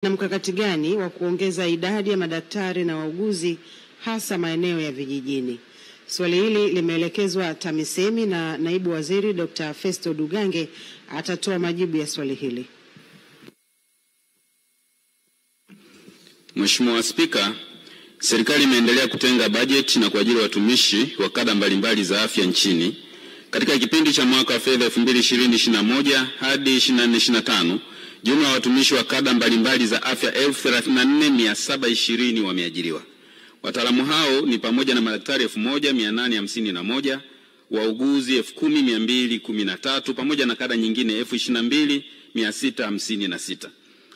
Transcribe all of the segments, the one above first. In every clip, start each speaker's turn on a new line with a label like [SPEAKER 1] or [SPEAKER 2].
[SPEAKER 1] Na mkakati gani wa kuongeza idadi ya madaktari na wauguzi hasa maeneo ya vijijini? Swali hili limeelekezwa TAMISEMI na Naibu Waziri Dr. Festo Dugange atatoa majibu ya swali hili.
[SPEAKER 2] Mheshimiwa Spika, serikali imeendelea kutenga bajeti na kuajiri watumishi wa kada mbalimbali za afya nchini. Katika kipindi cha mwaka wa fedha 2020-2021 hadi 2024-2025, jumla ya watumishi wa kada mbalimbali za afya 34,720 wameajiriwa. Wataalamu hao ni pamoja na madaktari 1,851, wauguzi 10,213 pamoja na kada nyingine 22,656.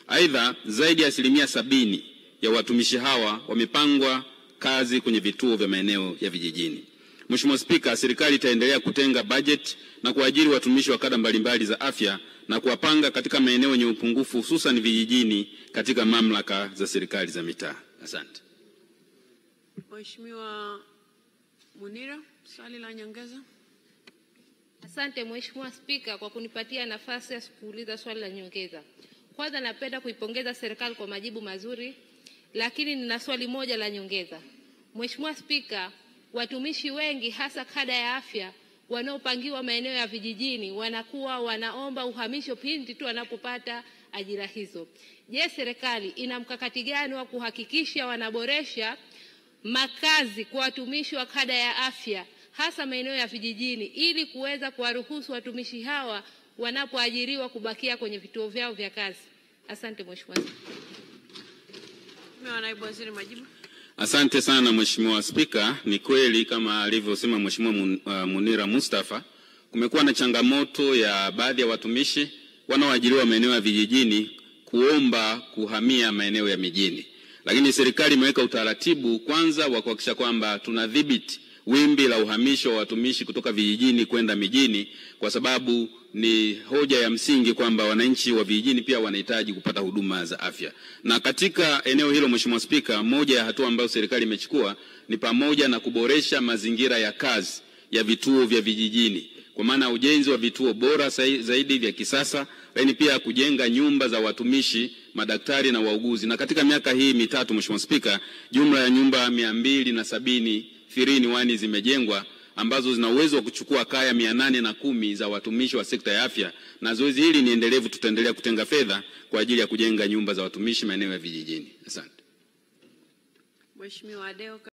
[SPEAKER 2] Aidha, zaidi ya 70% ya watumishi hawa wamepangwa kazi kwenye vituo vya maeneo ya vijijini. Mheshimiwa Spika, serikali itaendelea kutenga bajeti na kuajiri watumishi wa kada mbalimbali za afya na kuwapanga katika maeneo yenye upungufu hususan vijijini katika mamlaka za serikali za mitaa. Asante.
[SPEAKER 3] Mheshimiwa Munira, swali la nyongeza.
[SPEAKER 4] Asante Mheshimiwa Spika kwa kunipatia nafasi ya kuuliza swali la nyongeza. Kwanza napenda kuipongeza serikali kwa majibu mazuri, lakini nina swali moja la nyongeza. Mheshimiwa Spika, watumishi wengi hasa kada ya afya wanaopangiwa maeneo ya vijijini wanakuwa wanaomba uhamisho pindi tu wanapopata ajira hizo. Je, serikali ina mkakati gani wa kuhakikisha wanaboresha makazi kwa watumishi wa kada ya afya hasa maeneo ya vijijini ili kuweza kuwaruhusu watumishi hawa wanapoajiriwa kubakia kwenye vituo vyao vya kazi? Asante Mheshimiwa Spika.
[SPEAKER 3] Naibu Waziri, majibu.
[SPEAKER 2] Asante sana Mheshimiwa Spika. Ni kweli kama alivyosema Mheshimiwa Munira Mustafa, kumekuwa na changamoto ya baadhi ya watumishi wanaoajiriwa maeneo ya vijijini kuomba kuhamia maeneo ya mijini. Lakini serikali imeweka utaratibu kwanza wa kuhakikisha kwamba tunadhibiti wimbi la uhamisho wa watumishi kutoka vijijini kwenda mijini, kwa sababu ni hoja ya msingi kwamba wananchi wa vijijini pia wanahitaji kupata huduma za afya. Na katika eneo hilo Mheshimiwa Spika, moja ya hatua ambayo serikali imechukua ni pamoja na kuboresha mazingira ya kazi ya vituo vya vijijini, kwa maana ujenzi wa vituo bora zaidi vya kisasa, lakini pia kujenga nyumba za watumishi, madaktari na wauguzi. Na katika miaka hii mitatu Mheshimiwa Spika, jumla ya nyumba 271 zimejengwa ambazo zina uwezo wa kuchukua kaya 810 za watumishi wa sekta ya afya, na zoezi hili ni endelevu. Tutaendelea kutenga fedha kwa ajili ya kujenga nyumba za watumishi maeneo ya vijijini. Asante.
[SPEAKER 3] Mheshimiwa Adeo.